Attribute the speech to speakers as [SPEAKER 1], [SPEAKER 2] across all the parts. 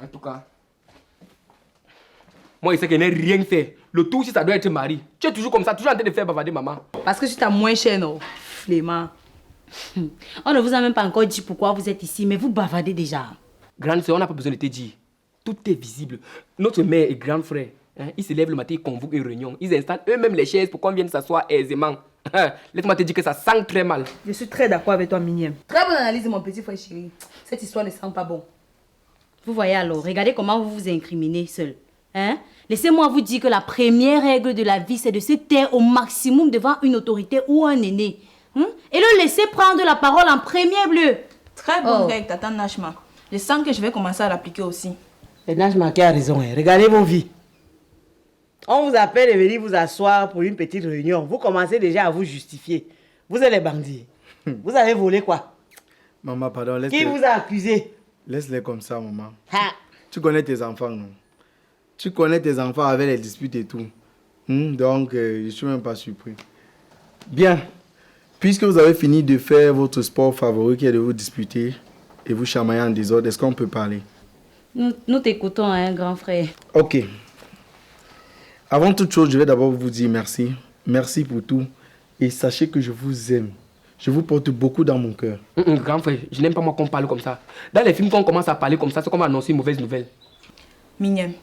[SPEAKER 1] En tout cas, moi, il sait qu'elle n'a rien fait. Le tout, si ça doit être mari. Tu es toujours comme ça, toujours en train de faire bavarder maman.
[SPEAKER 2] Parce que tu t'as moins cher, non? Flément.
[SPEAKER 3] On ne vous a même pas encore dit pourquoi vous êtes ici, mais vous bavardez déjà.
[SPEAKER 1] Grande soeur, on n'a pas besoin de te dire. Tout est visible. Notre mère et grand frère, ils se lèvent le matin, ils convoquent une réunion. Ils installent eux-mêmes les chaises pour qu'on vienne s'asseoir aisément. Laisse-moi te dire que ça sent très mal.
[SPEAKER 2] Je suis très d'accord avec toi, Minième. Très bonne analyse, mon petit frère chéri. Cette histoire ne sent pas bon.
[SPEAKER 3] Vous voyez alors, regardez comment vous vous incriminez seul. Hein? Laissez-moi vous dire que la première règle de la vie, c'est de se taire au maximum devant une autorité ou un aîné. Et le laisser prendre la parole en premier lieu.
[SPEAKER 4] Très bonne règle, Tata Nachma. Je sens que je vais commencer à l'appliquer aussi.
[SPEAKER 5] Et Nachma qui a raison, hein. Regardez vos vies. On vous appelle et venir vous asseoir pour une petite réunion. Vous commencez déjà à vous justifier. Vous êtes les bandits. Vous avez volé quoi?
[SPEAKER 6] Maman, pardon, laisse-les.
[SPEAKER 5] Qui vous a accusé?
[SPEAKER 6] Laisse-les comme ça, maman.
[SPEAKER 5] Ha.
[SPEAKER 6] Tu connais tes enfants, non? Tu connais tes enfants avec les disputes et tout. Donc, je ne suis même pas surpris. Bien. Puisque vous avez fini de faire votre sport favori qui est de vous disputer et vous chamailler en désordre, est-ce qu'on peut parler?
[SPEAKER 3] Nous t'écoutons, hein, grand frère.
[SPEAKER 6] Ok. Avant toute chose, je vais d'abord vous dire merci. Merci pour tout. Et sachez que je vous aime. Je vous porte beaucoup dans mon cœur.
[SPEAKER 1] Grand frère, je n'aime pas moi qu'on parle comme ça. Dans les films, quand on commence à parler comme ça, c'est comme annoncer une mauvaise nouvelle.
[SPEAKER 4] Mignon,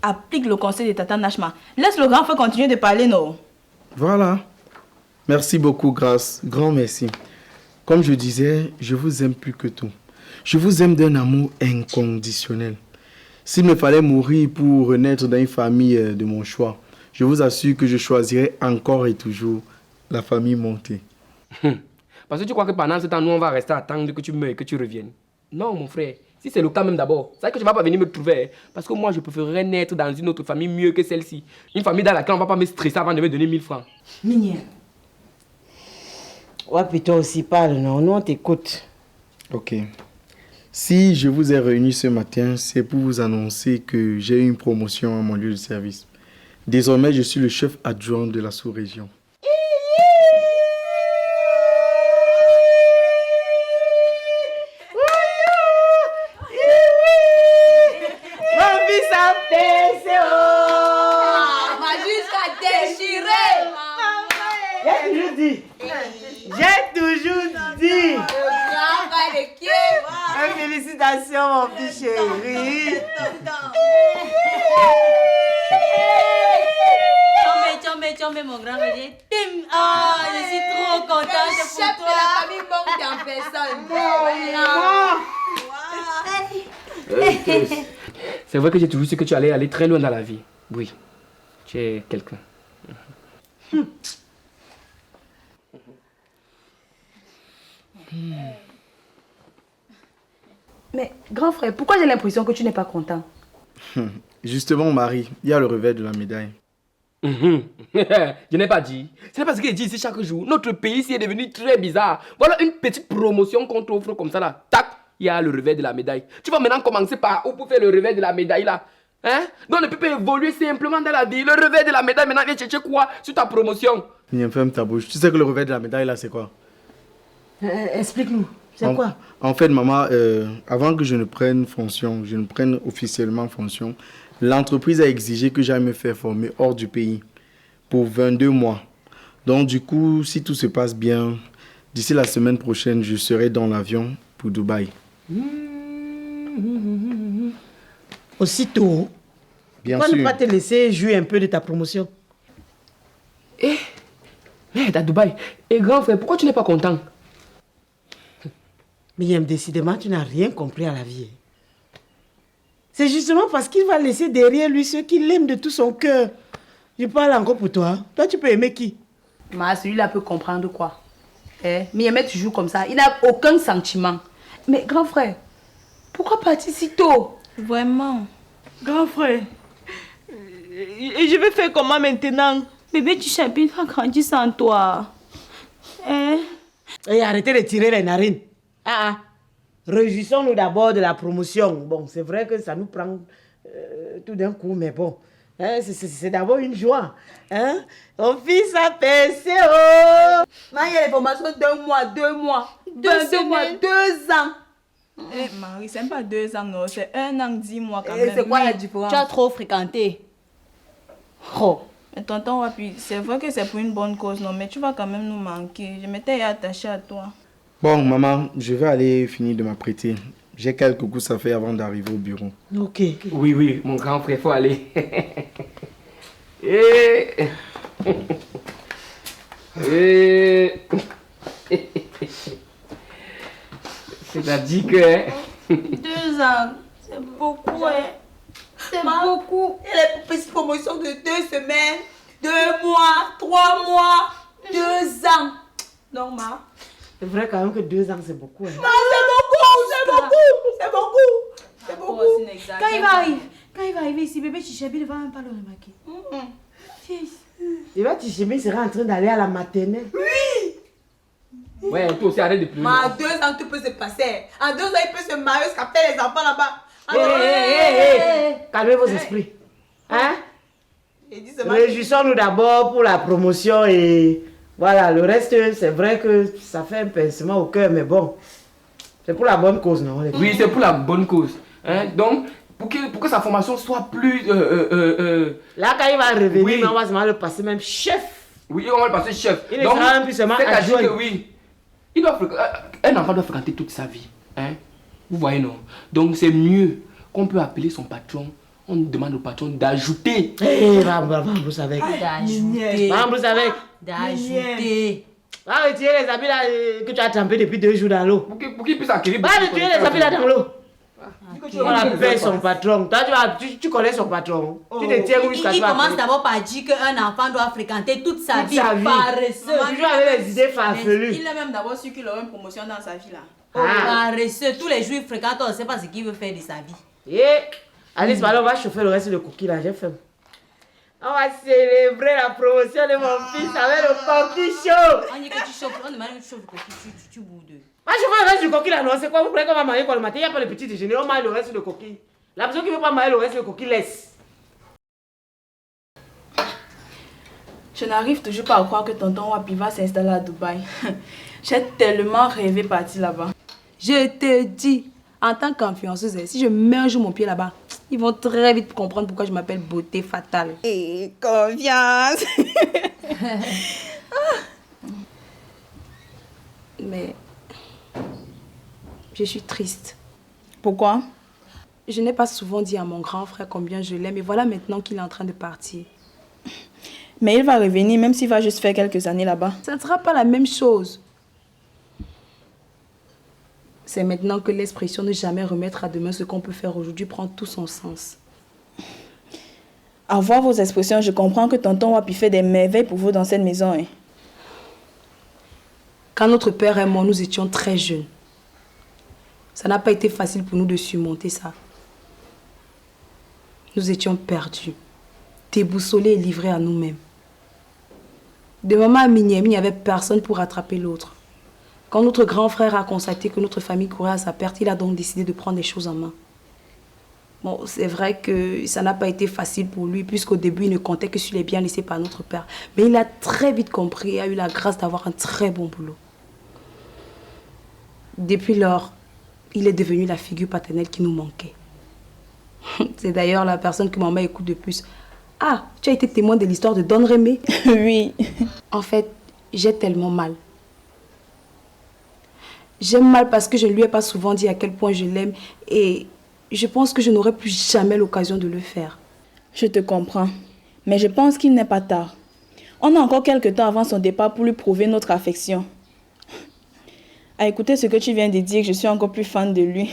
[SPEAKER 4] applique le conseil de Tata Nachma. Laisse le grand frère continuer de parler, non?
[SPEAKER 6] Voilà. Merci beaucoup, Grâce. Grand merci. Comme je disais, je vous aime plus que tout. Je vous aime d'un amour inconditionnel. S'il me fallait mourir pour renaître dans une famille de mon choix, je vous assure que je choisirais encore et toujours la famille montée.
[SPEAKER 1] Parce que tu crois que pendant ce temps, nous, on va rester à attendre que tu meurs et que tu reviennes. Non, mon frère. Si c'est le cas même d'abord, c'est vrai que tu ne vas pas venir me trouver. Parce que moi, je préférerais naître dans une autre famille mieux que celle-ci. Une famille dans laquelle on ne va pas me stresser avant de me donner 1000 francs.
[SPEAKER 5] Mignon. Ouais, puis toi aussi parle, non? Nous, on t'écoute.
[SPEAKER 6] Ok. Si je vous ai réunis ce matin, c'est pour vous annoncer que j'ai eu une promotion à mon lieu de service. Désormais, je suis le chef adjoint de la sous-région.
[SPEAKER 5] J'ai toujours dit. Félicitations, mon petit chéri.
[SPEAKER 3] Tiens, mon grand frère. Ah, je suis trop contente
[SPEAKER 2] Chef
[SPEAKER 3] pour
[SPEAKER 2] de la
[SPEAKER 3] toi.
[SPEAKER 2] famille manque en personne.
[SPEAKER 1] C'est vrai que j'ai toujours su que tu allais aller très loin dans la vie. Oui, tu es quelqu'un.
[SPEAKER 2] Mais, grand frère, pourquoi j'ai l'impression que tu n'es pas content?
[SPEAKER 6] Justement, Marie, il y a le revers de la médaille.
[SPEAKER 1] Je n'ai pas dit. C'est parce qu'il dit ici chaque jour. Notre pays ici est devenu très bizarre. Voilà une petite promotion qu'on t'offre comme ça là. Tac, il y a le revers de la médaille. Tu vas maintenant commencer par où pour faire le revers de la médaille là? Hein? Donc on ne peut pas évoluer simplement dans la vie. Le revers de la médaille, maintenant viens chercher quoi sur ta promotion?
[SPEAKER 6] Viens, ferme ta bouche. Tu sais que le revers de la médaille là, c'est quoi?
[SPEAKER 5] Explique-nous. C'est quoi?
[SPEAKER 6] En fait, maman, avant que je ne prenne fonction, je ne prenne officiellement fonction, l'entreprise a exigé que j'aille me faire former hors du pays pour 22 mois. Donc, du coup, si tout se passe bien, d'ici la semaine prochaine, je serai dans l'avion pour Dubaï.
[SPEAKER 5] Aussitôt.
[SPEAKER 6] Bien
[SPEAKER 5] Pourquoi ne
[SPEAKER 6] sûr.
[SPEAKER 5] pas te laisser jouer un peu de ta promotion?
[SPEAKER 1] Merde, à Dubaï. Et grand frère, pourquoi tu n'es pas content?
[SPEAKER 5] Miriam, décidément, tu n'as rien compris à la vie. C'est justement parce qu'il va laisser derrière lui ceux qui l'aiment de tout son cœur. Je parle encore pour toi. Toi, tu peux aimer qui?
[SPEAKER 2] Celui-là peut comprendre quoi? Miyame toujours comme ça. Il n'a aucun sentiment. Mais grand frère, pourquoi partir si tôt?
[SPEAKER 4] Vraiment.
[SPEAKER 7] Grand frère, et je vais faire comment maintenant?
[SPEAKER 3] Bébé, tu chapines va grandir sans toi.
[SPEAKER 5] Et arrêtez de tirer les narines. Réjouissons-nous d'abord de la promotion. Bon, c'est vrai que ça nous prend tout d'un coup, mais bon, c'est d'abord une joie. Mon fils a percé.
[SPEAKER 2] Il y a les formations d'1 mois, 2 mois, 2 mois, 2 ans.
[SPEAKER 4] Eh, Marie, c'est même pas 2 ans, non. C'est 1 an, 10 mois quand
[SPEAKER 2] Et
[SPEAKER 4] même.
[SPEAKER 2] c'est quoi la
[SPEAKER 4] Oui.
[SPEAKER 2] différence?
[SPEAKER 3] Tu as trop fréquenté. Oh.
[SPEAKER 4] Mais tonton Wapi, c'est vrai que c'est pour une bonne cause, non, mais tu vas quand même nous manquer. Je m'étais attachée à toi.
[SPEAKER 6] Bon, maman, je vais aller finir de m'apprêter. J'ai quelques courses à faire avant d'arriver au bureau.
[SPEAKER 5] Ok.
[SPEAKER 1] Oui, oui, mon grand frère, faut aller. Et... Et... C'est-à-dire que...
[SPEAKER 4] 2 ans, c'est beaucoup, hein.
[SPEAKER 2] C'est beaucoup. Et les petites promotions de 2 semaines, 2 mois, 3 mois, 2 ans. Non, ma.
[SPEAKER 5] C'est vrai quand même que 2 ans, c'est beaucoup. Hein.
[SPEAKER 2] Ma, c'est beaucoup, c'est beaucoup, c'est beaucoup. C'est beaucoup.
[SPEAKER 3] Quand il va arriver ici, bébé Chichebi ne va même pas le remarquer. Fils.
[SPEAKER 5] Et là, Tichemi sera en train d'aller à la maternelle.
[SPEAKER 1] Ouais, toi aussi, arrête de pleurer.
[SPEAKER 2] Ma, 2 ans, tout peut se passer. En 2 ans, il peut se marier, se capter les enfants là-bas. En
[SPEAKER 5] Hé,
[SPEAKER 2] 2 ans,
[SPEAKER 5] hé, hé, calmez vos esprits. Hein?
[SPEAKER 2] il dit seulement que-
[SPEAKER 5] Réjouissons-nous d'abord pour la promotion et voilà, le reste, c'est vrai que ça fait un pincement au cœur, mais bon, c'est pour la bonne cause, non? Les filles?
[SPEAKER 1] Oui, c'est pour la bonne cause. Hein? Donc, pour que sa formation soit plus...
[SPEAKER 5] Là, quand il va revenir,
[SPEAKER 1] Oui.
[SPEAKER 5] on va se le passer même chef.
[SPEAKER 1] Oui, on va le passer chef.
[SPEAKER 5] Il ne sera même plus seulement
[SPEAKER 1] c'est-à-dire
[SPEAKER 5] adjoint.
[SPEAKER 1] que oui, il doit un enfant doit fréquenter toute sa vie. Hein? Vous voyez, non? Donc, c'est mieux qu'on peut appeler son patron. On demande au patron d'ajouter.
[SPEAKER 5] Hé, va en brousse avec.
[SPEAKER 3] D'ajouter.
[SPEAKER 5] Va en brousse avec.
[SPEAKER 3] D'ajouter.
[SPEAKER 5] Va retirer les habits là que tu as trempés depuis 2 jours dans l'eau.
[SPEAKER 1] Pour qu'il puisse acquérir...
[SPEAKER 5] Va
[SPEAKER 1] beaucoup de
[SPEAKER 5] retirer les habits là dans l'eau. On
[SPEAKER 1] connais.
[SPEAKER 5] appelle son patron. Toi, tu connais son patron. Tu te tiens jusqu'à
[SPEAKER 3] Il
[SPEAKER 5] toi.
[SPEAKER 3] commence d'abord par dire qu'un enfant doit fréquenter toute sa
[SPEAKER 5] Toute
[SPEAKER 3] vie.
[SPEAKER 5] sa vie.
[SPEAKER 3] Paresseux.
[SPEAKER 5] Toujours avec les idées farfelues.
[SPEAKER 4] Il a même d'abord su qu'il aurait une promotion dans sa vie, là.
[SPEAKER 3] Paresseux. Tous les jours il fréquente, on ne sait pas ce qu'il veut faire de sa vie.
[SPEAKER 5] Et Alice, on va chauffer le reste de cookies là, j'ai faim. On va célébrer la promotion de mon fils avec le coquille chaud.
[SPEAKER 3] On dit que tu chauffes, on demande que tu chauffes le coquille, tu boudes.
[SPEAKER 5] Va chauffer le reste du coquille là, non? C'est quoi? Vous voulez qu'on va manger quoi le matin? Il n'y a pas le petit déjeuner, on mange le reste de coquille. La personne qui ne veut pas manger le reste de coquille laisse.
[SPEAKER 4] Je n'arrive toujours pas à croire que tonton Wapi va s'installer à Dubaï. J'ai tellement rêvé partir là-bas.
[SPEAKER 2] Je te dis, en tant qu'influenceuse, si je mets un jour mon pied là-bas, ils vont très vite comprendre pourquoi je m'appelle beauté fatale.
[SPEAKER 4] Et confiance.
[SPEAKER 2] Mais je suis triste.
[SPEAKER 4] Pourquoi?
[SPEAKER 2] Je n'ai pas souvent dit à mon grand frère combien je l'aime et voilà maintenant qu'il est en train de partir.
[SPEAKER 4] Mais il va revenir, même s'il va juste faire quelques années là-bas.
[SPEAKER 2] Ça ne sera pas la même chose. C'est maintenant que l'expression ne jamais remettre à demain ce qu'on peut faire aujourd'hui prend tout son sens.
[SPEAKER 4] À voir vos expressions, je comprends que tonton Wapi fait des merveilles pour vous dans cette maison. Hein.
[SPEAKER 2] Quand notre père et moi, nous étions très jeunes, ça n'a pas été facile pour nous de surmonter ça. Nous étions perdus, déboussolés et livrés à nous-mêmes. De maman à Mignemi, il n'y avait personne pour rattraper l'autre. Quand notre grand frère a constaté que notre famille courait à sa perte, il a donc décidé de prendre les choses en main. Bon, c'est vrai que ça n'a pas été facile pour lui, puisqu'au début, il ne comptait que sur les biens laissés par notre père. Mais il a très vite compris et a eu la grâce d'avoir un très bon boulot. Depuis lors, il est devenu la figure paternelle qui nous manquait. C'est d'ailleurs la personne que maman écoute de plus. Ah, tu as été témoin de l'histoire de Don Rémé?
[SPEAKER 4] Oui.
[SPEAKER 2] En fait, j'ai tellement mal. J'aime mal parce que je ne lui ai pas souvent dit à quel point je l'aime et je pense que je n'aurai plus jamais l'occasion de le faire.
[SPEAKER 4] Je te comprends. Mais je pense qu'il n'est pas tard. On a encore quelques temps avant son départ pour lui prouver notre affection. À écouter ce que tu viens de dire, je suis encore plus fan de lui.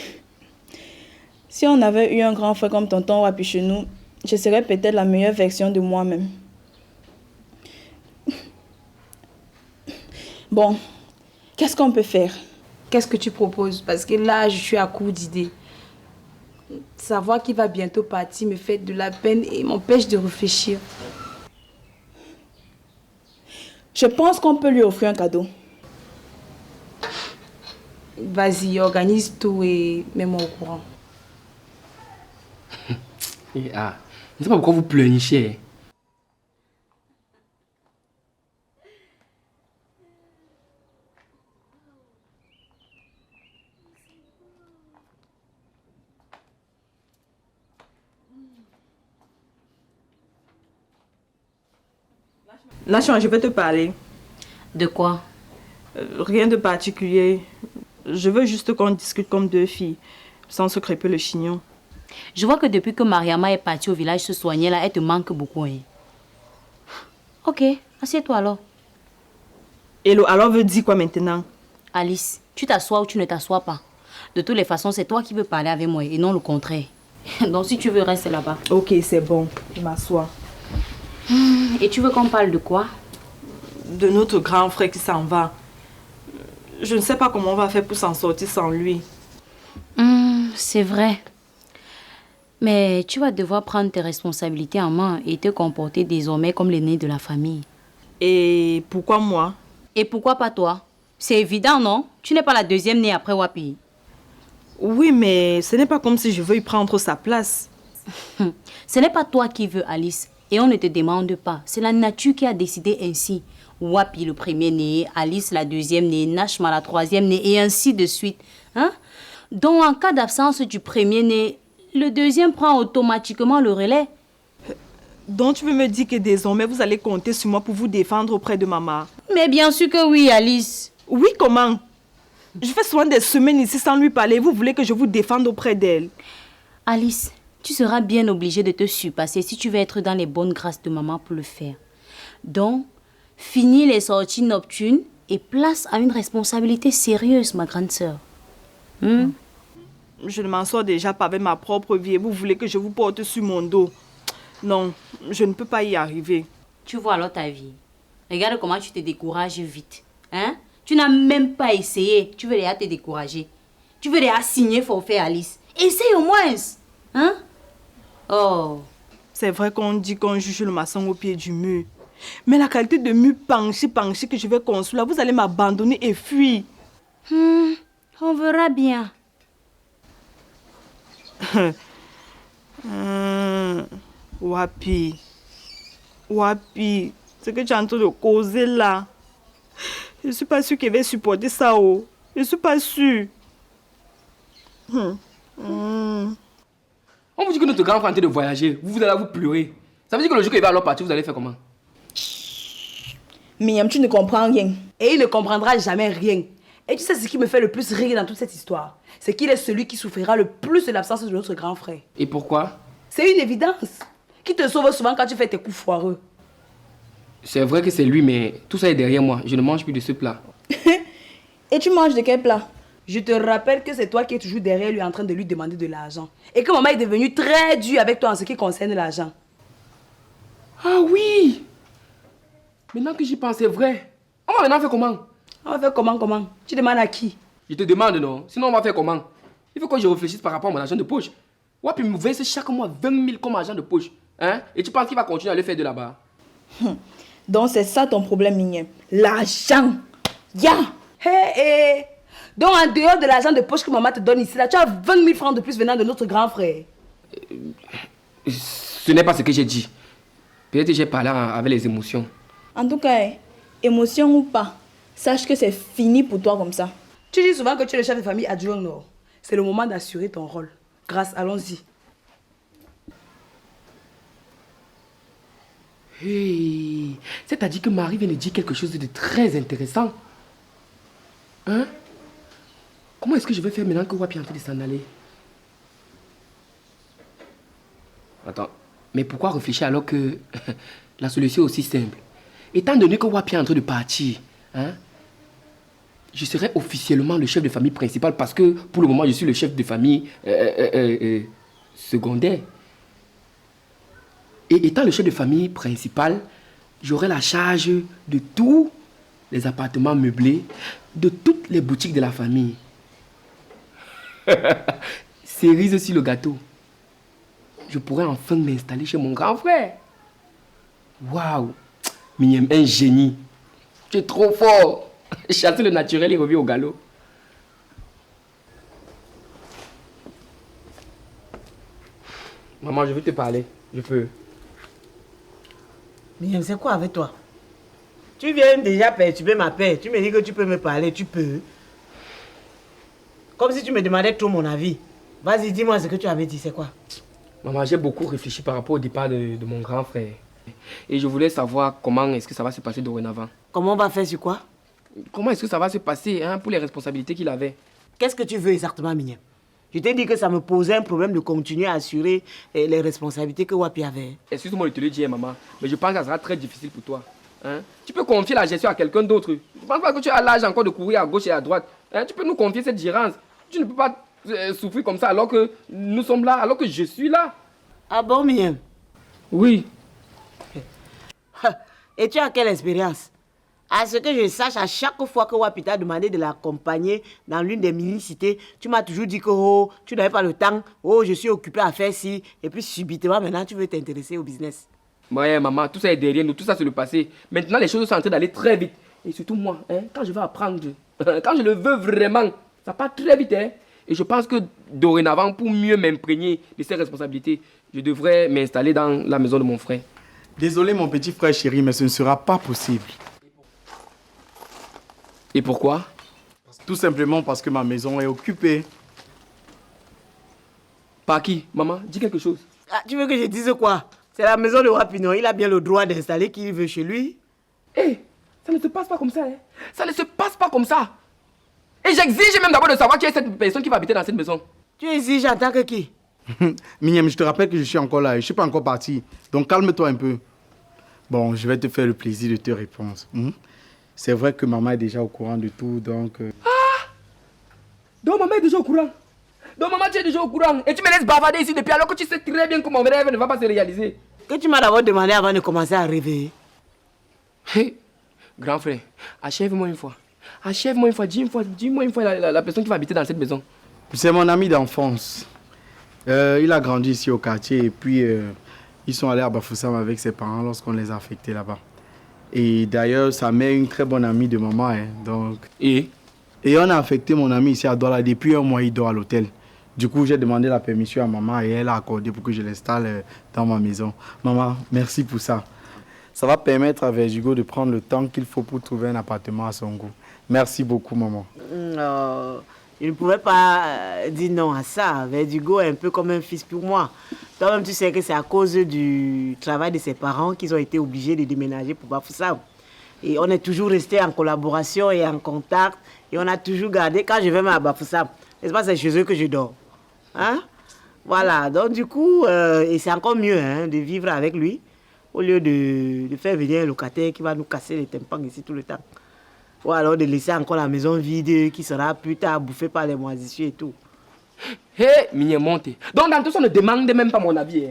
[SPEAKER 4] Si on avait eu un grand frère comme tonton Wapi chez nous, je serais peut-être la meilleure version de moi-même. Bon, qu'est-ce qu'on peut faire?
[SPEAKER 2] Qu'est-ce que tu proposes? Parce que là, je suis à court d'idées. Savoir qu'il va bientôt partir me fait de la peine et m'empêche de réfléchir.
[SPEAKER 4] Je pense qu'on peut lui offrir un cadeau.
[SPEAKER 2] Vas-y, organise tout et mets-moi au courant.
[SPEAKER 1] Et ah, je ne sais pas pourquoi vous pleurnichez.
[SPEAKER 7] Nation, je vais te parler.
[SPEAKER 3] De quoi?
[SPEAKER 7] Rien de particulier. Je veux juste qu'on discute comme deux filles, sans se crêper le chignon.
[SPEAKER 3] Je vois que depuis que Mariama est partie au village se soigner, là, elle te manque beaucoup. Hein. Ok, assieds-toi alors.
[SPEAKER 7] Hello, alors veut dire quoi maintenant?
[SPEAKER 3] Alice, tu t'assois ou tu ne t'assois pas. De toutes les façons, c'est toi qui veux parler avec moi et non le contraire. Donc si tu veux, reste là-bas.
[SPEAKER 7] Ok, c'est bon, je m'assois.
[SPEAKER 3] Et tu veux qu'on parle de quoi?
[SPEAKER 7] De notre grand frère qui s'en va. Je ne sais pas comment on va faire pour s'en sortir sans lui.
[SPEAKER 3] C'est vrai. Mais tu vas devoir prendre tes responsabilités en main et te comporter désormais comme l'aîné de la famille.
[SPEAKER 7] Et pourquoi moi?
[SPEAKER 3] Et pourquoi pas toi? C'est évident, non? Tu n'es pas la deuxième née après Wapi.
[SPEAKER 7] Oui, mais ce n'est pas comme si je veux y prendre sa place.
[SPEAKER 3] Ce n'est pas toi qui veux, Alice. Et on ne te demande pas. C'est la nature qui a décidé ainsi. Wapi le premier né, Alice la deuxième née, Nashma la troisième née, et ainsi de suite. Hein? Donc en cas d'absence du premier né, le deuxième prend automatiquement le relais.
[SPEAKER 7] Donc tu veux me dire que désormais vous allez compter sur moi pour vous défendre auprès de maman?
[SPEAKER 3] Mais bien sûr que oui, Alice.
[SPEAKER 7] Oui, comment? Je fais souvent des semaines ici sans lui parler. Vous voulez que je vous défende auprès d'elle?
[SPEAKER 3] Alice, tu seras bien obligée de te surpasser si tu veux être dans les bonnes grâces de maman pour le faire. Donc, finis les sorties nocturnes et place à une responsabilité sérieuse, ma grande sœur.
[SPEAKER 7] Je ne m'en sors déjà pas avec ma propre vie et vous voulez que je vous porte sur mon dos. Non, je ne peux pas y arriver.
[SPEAKER 3] Tu vois alors ta vie. Regarde comment tu te décourages vite. Hein? Tu n'as même pas essayé. Tu veux déjà te décourager. Tu veux déjà signer forfait, Alice. Essaye au moins. Hein? Oh.
[SPEAKER 7] C'est vrai qu'on dit qu'on juge le maçon au pied du mur. Mais la qualité de mur penché que je vais construire, là, vous allez m'abandonner et fuir.
[SPEAKER 3] On verra bien.
[SPEAKER 7] Wapi, ce que tu es en train de causer là, je ne suis pas sûre qu'elle va supporter ça. Oh. Je ne suis pas sûre.
[SPEAKER 1] On vous dit que notre grand frère est en train de voyager, vous allez vous pleurer. Ça veut dire que le jour qu'il va alors partir, vous allez faire comment?
[SPEAKER 4] Myriam, tu ne comprends rien.
[SPEAKER 2] Et il ne comprendra jamais rien. Et tu sais ce qui me fait le plus rire dans toute cette histoire? C'est qu'il est celui qui souffrira le plus de l'absence de notre grand frère.
[SPEAKER 1] Et pourquoi?
[SPEAKER 2] C'est une évidence. Qui te sauve souvent quand tu fais tes coups foireux.
[SPEAKER 1] C'est vrai que c'est lui, mais tout ça est derrière moi. Je ne mange plus de ce plat.
[SPEAKER 4] Et tu manges de quel plat?
[SPEAKER 2] Je te rappelle que c'est toi qui es toujours derrière lui en train de lui demander de l'argent. Et que maman est devenue très dure avec toi en ce qui concerne l'argent.
[SPEAKER 1] Ah oui! Maintenant que j'y pense, c'est vrai. On va maintenant faire comment?
[SPEAKER 2] On va faire comment? Tu demandes à qui?
[SPEAKER 1] Je te demande, non? Sinon, on va faire comment? Il faut que je réfléchisse par rapport à mon argent de poche. Wapi me verse chaque mois 20 000 comme argent de poche. Hein? Et tu penses qu'il va continuer à le faire de là-bas?
[SPEAKER 4] Donc c'est ça ton problème, Myriam. L'argent.
[SPEAKER 2] Hé. Donc en dehors de l'argent de poche que maman te donne ici, là, tu as 20 000 francs de plus venant de notre grand frère.
[SPEAKER 1] Ce n'est pas ce que j'ai dit. Peut-être que j'ai parlé avec les émotions.
[SPEAKER 4] En tout cas, émotion ou pas, sache que c'est fini pour toi comme ça.
[SPEAKER 2] Tu dis souvent que tu es le chef de famille adjoint, non? C'est le moment d'assurer ton rôle. Grâce, allons-y.
[SPEAKER 1] Hey, c'est-à-dire que Marie vient de dire quelque chose de très intéressant. Hein? Comment est-ce que je vais faire maintenant que Wapi est en train de s'en aller? Attends, mais pourquoi réfléchir alors que la solution est aussi simple? Étant donné que Wapi est en train de partir, hein, je serai officiellement le chef de famille principal parce que pour le moment je suis le chef de famille secondaire. Et étant le chef de famille principal, j'aurai la charge de tous les appartements meublés, de toutes les boutiques de la famille. Cerise sur le gâteau. Je pourrais enfin m'installer chez mon grand frère. Waouh! Myriam, un génie. Tu es trop fort. Chasser le naturel et revient au galop. Maman, je veux te parler. Je peux.
[SPEAKER 5] Myriam, c'est quoi avec toi? Tu viens déjà perturber ma paix. Tu me dis que tu peux me parler, tu peux. Comme si tu me demandais trop mon avis. Vas-y, dis-moi ce que tu avais dit, c'est quoi?
[SPEAKER 1] Maman, j'ai beaucoup réfléchi par rapport au départ de mon grand frère. Et je voulais savoir comment est-ce que ça va se passer dorénavant.
[SPEAKER 5] Comment on va faire sur quoi?
[SPEAKER 1] Comment est-ce que ça va se passer pour les responsabilités qu'il avait?
[SPEAKER 5] Qu'est-ce que tu veux exactement, Mignam? Je t'ai dit que ça me posait un problème de continuer à assurer les responsabilités que Wapi avait.
[SPEAKER 1] Excuse-moi de te le dire, maman, mais je pense que ça sera très difficile pour toi. Tu peux confier la gestion à quelqu'un d'autre. Je ne pense pas que tu as l'âge encore de courir à gauche et à droite. Tu peux nous confier cette gérance. Tu ne peux pas souffrir comme ça alors que nous sommes là, alors que je suis là.
[SPEAKER 5] Ah bon, Mignam?
[SPEAKER 1] Oui.
[SPEAKER 5] Et tu as quelle expérience? À ce que je sache, à chaque fois que Wapi t'a demandé de l'accompagner dans l'une des mini-cités, tu m'as toujours dit que oh, tu n'avais pas le temps, oh, je suis occupé à faire ci, et puis subitement, maintenant, tu veux t'intéresser au business.
[SPEAKER 1] Ouais, maman, tout ça est derrière nous, tout ça c'est le passé. Maintenant, les choses sont en train d'aller très vite. Et surtout moi, quand je vais apprendre, quand je le veux vraiment, ça part très vite. Et je pense que dorénavant, pour mieux m'imprégner de ces responsabilités, je devrais m'installer dans la maison de mon frère.
[SPEAKER 6] Désolé mon petit frère chéri, mais ce ne sera pas possible.
[SPEAKER 1] Et pourquoi?
[SPEAKER 6] Tout simplement parce que ma maison est occupée.
[SPEAKER 1] Par qui? Maman, dis quelque chose.
[SPEAKER 5] Ah, tu veux que je dise quoi? C'est la maison de Wapi, non? Il a bien le droit d'installer qui il veut chez lui.
[SPEAKER 1] Ça ne se passe pas comme ça. Ça ne se passe pas comme ça. Et j'exige même d'abord de savoir qui est cette personne qui va habiter dans cette maison.
[SPEAKER 5] Tu exiges en tant que qui?
[SPEAKER 6] Mignam, je te rappelle que je suis encore là et je ne suis pas encore parti. Donc calme-toi un peu. Bon, je vais te faire le plaisir de te répondre. C'est vrai que maman est déjà au courant de tout, donc...
[SPEAKER 1] Donc maman est déjà au courant. Donc maman, tu es déjà au courant. Et tu me laisses bavarder ici depuis alors que tu sais très bien que mon rêve ne va pas se réaliser.
[SPEAKER 5] Que tu m'as d'abord demandé avant de commencer à rêver.
[SPEAKER 1] Grand frère, achève-moi une fois. Achève-moi une fois, dis-moi une fois la personne qui va habiter dans cette maison.
[SPEAKER 6] C'est mon ami d'enfance. Il a grandi ici au quartier et puis ils sont allés à Bafoussam avec ses parents lorsqu'on les a affectés là-bas. Et d'ailleurs, sa mère est une très bonne amie de maman. Donc... Et on a affecté mon ami ici à Douala. Depuis un mois, il dort à l'hôtel. Du coup, j'ai demandé la permission à maman et elle a accordé pour que je l'installe dans ma maison. Maman, merci pour ça. Ça va permettre à Verdugo de prendre le temps qu'il faut pour trouver un appartement à son goût. Merci beaucoup, maman.
[SPEAKER 5] Je ne pouvais pas dire non à ça. Verdugo est un peu comme un fils pour moi. Toi-même, tu sais que c'est à cause du travail de ses parents qu'ils ont été obligés de déménager pour Bafoussam. Et on est toujours resté en collaboration et en contact. Et on a toujours gardé, quand je vais à Bafoussam, n'est-ce pas, c'est chez eux que je dors. Voilà, donc du coup, et c'est encore mieux de vivre avec lui, au lieu de faire venir un locataire qui va nous casser les tympans ici tout le temps. Ou alors de laisser encore la maison vide qui sera plus tard bouffée par les moisissures et tout.
[SPEAKER 1] Mignam, monte. Donc dans tout ça, on ne demande même pas mon avis.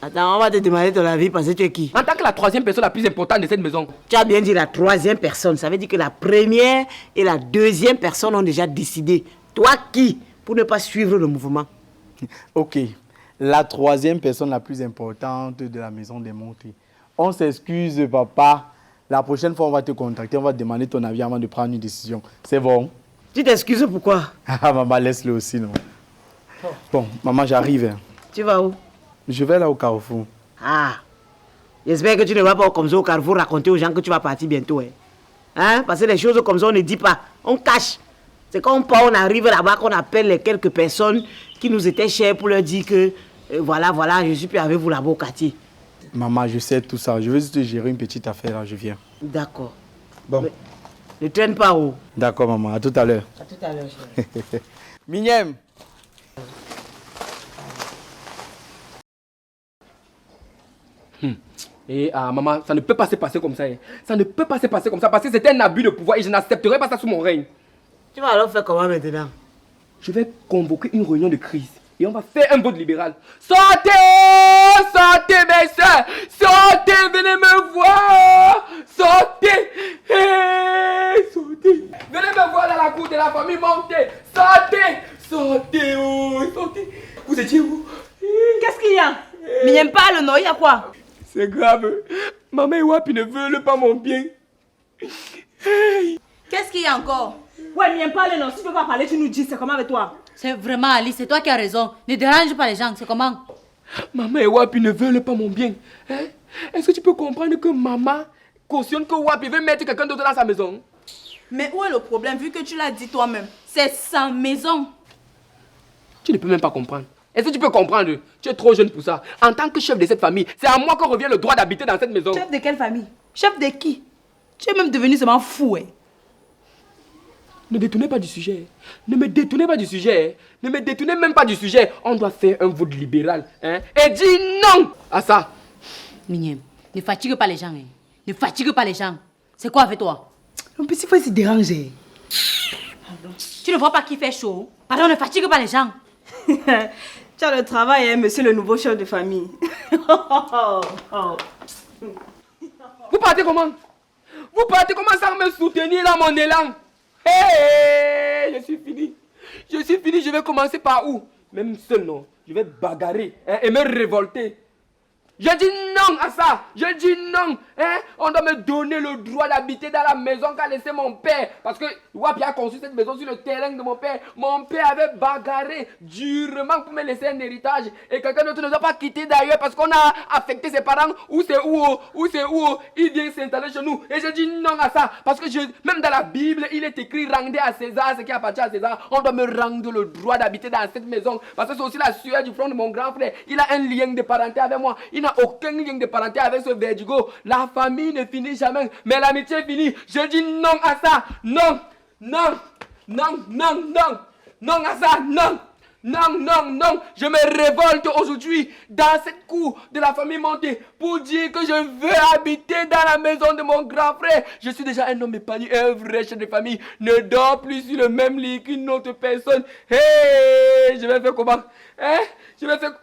[SPEAKER 5] Attends, on va te demander ton avis parce que tu es qui?
[SPEAKER 1] En tant que la troisième personne la plus importante de cette maison.
[SPEAKER 5] Tu as bien dit la troisième personne. Ça veut dire que la première et la deuxième personne ont déjà décidé. Toi qui? Pour ne pas suivre le mouvement.
[SPEAKER 6] Ok. La troisième personne la plus importante de la maison des Montés. On s'excuse, papa. La prochaine fois, on va te contacter. On va te demander ton avis avant de prendre une décision. C'est bon?
[SPEAKER 5] Tu t'excuses pourquoi?
[SPEAKER 6] Ah, maman, laisse-le aussi, non? Bon, maman, j'arrive.
[SPEAKER 5] Tu vas où?
[SPEAKER 6] Je vais là au Carrefour.
[SPEAKER 5] Ah, j'espère que tu ne vas pas comme ça au Carrefour raconter aux gens que tu vas partir bientôt. Parce que les choses comme ça, on ne dit pas. On cache. C'est quand on part, on arrive là-bas, qu'on appelle les quelques personnes qui nous étaient chères pour leur dire que voilà, je suis plus avec vous là-bas au quartier.
[SPEAKER 6] Maman, je sais tout ça. Je vais juste gérer une petite affaire là, je viens.
[SPEAKER 5] D'accord.
[SPEAKER 6] Bon.
[SPEAKER 5] Mais ne traîne pas haut.
[SPEAKER 6] D'accord, maman. À tout à l'heure.
[SPEAKER 5] À tout à l'heure, chérie.
[SPEAKER 6] Mignam.
[SPEAKER 1] Et maman, ça ne peut pas se passer comme ça. Ça ne peut pas se passer comme ça parce que c'était un abus de pouvoir et je n'accepterai pas ça sous mon règne.
[SPEAKER 5] Tu vas alors faire comment maintenant?
[SPEAKER 1] Je vais convoquer une réunion de crise et on va faire un vote libéral. Sortez! Sortez mes soeurs! Sortez! Venez me voir! Sortez! Sortez! Venez me voir dans la cour de la famille montée! Sortez! Sortez! Oh, sortez! Vous étiez où?
[SPEAKER 7] Qu'est-ce qu'il y a? Mignam parle, non? Il y a quoi?
[SPEAKER 1] C'est grave. Maman et Wapi ne veulent pas mon bien.
[SPEAKER 3] Qu'est-ce qu'il y a encore?
[SPEAKER 7] Ouais, Mignam parle, non? Si tu veux pas parler, tu nous dis, c'est comment avec toi?
[SPEAKER 3] C'est vraiment Alice, c'est toi qui as raison. Ne dérange pas les gens, c'est comment?
[SPEAKER 1] Maman et Wapi ne veulent pas mon bien. Est-ce que tu peux comprendre que maman cautionne que Wapi veut mettre quelqu'un d'autre dans sa maison?
[SPEAKER 2] Mais où est le problème vu que tu l'as dit toi-même? C'est sa maison.
[SPEAKER 1] Tu ne peux même pas comprendre. Est-ce que tu peux comprendre? Tu es trop jeune pour ça. En tant que chef de cette famille, c'est à moi que revient le droit d'habiter dans cette maison.
[SPEAKER 2] Chef de quelle famille? Chef de qui? Tu es même devenu seulement fou, hein.
[SPEAKER 1] Ne détournez pas du sujet. Ne me détournez pas du sujet. Ne me détournez même pas du sujet. On doit faire un vote libéral. Hein? Et dis non à ça.
[SPEAKER 3] Mignème, ne fatigue pas les gens. Hein. Ne fatigue pas les gens. C'est quoi avec toi?
[SPEAKER 2] En plus, il faut se déranger.
[SPEAKER 3] Tu ne vois pas qu'il fait chaud? Pardon, ne fatigue pas les gens.
[SPEAKER 7] Tu as le travail, hein, monsieur le nouveau chef de famille.
[SPEAKER 1] Vous partez comment? Vous partez comment sans me soutenir dans mon élan? Hey, je suis fini. Je suis fini, je vais commencer par où? Même seul, non. Je vais bagarrer, hein, et me révolter. Je dis non à ça. Je dis non. Hein? On doit me donner le droit d'habiter dans la maison qu'a laissé mon père. Parce que Wapi a construit cette maison sur le terrain de mon père. Mon père avait bagarré durement pour me laisser un héritage. Et quelqu'un d'autre ne doit pas quitter d'ailleurs parce qu'on a affecté ses parents. Où c'est où, il vient s'installer chez nous. Et je dis non à ça. Parce que même dans la Bible, il est écrit rendez à César ce qui appartient à César. On doit me rendre le droit d'habiter dans cette maison. Parce que c'est aussi la sueur du front de mon grand frère. Il a un lien de parenté avec moi. Il n'a aucun lien de parenté avec ce Verdugo. La famille ne finit jamais, mais l'amitié finit. Je dis non à ça. Non, non, non, non, non. Non à ça, non. Non, non, non, je me révolte aujourd'hui dans cette cour de la famille Monté pour dire que je veux habiter dans la maison de mon grand frère. Je suis déjà un homme épanoui, un vrai chef de famille. Ne dors plus sur le même lit qu'une autre personne. Hey, je vais faire comment? Hein? Je vais faire...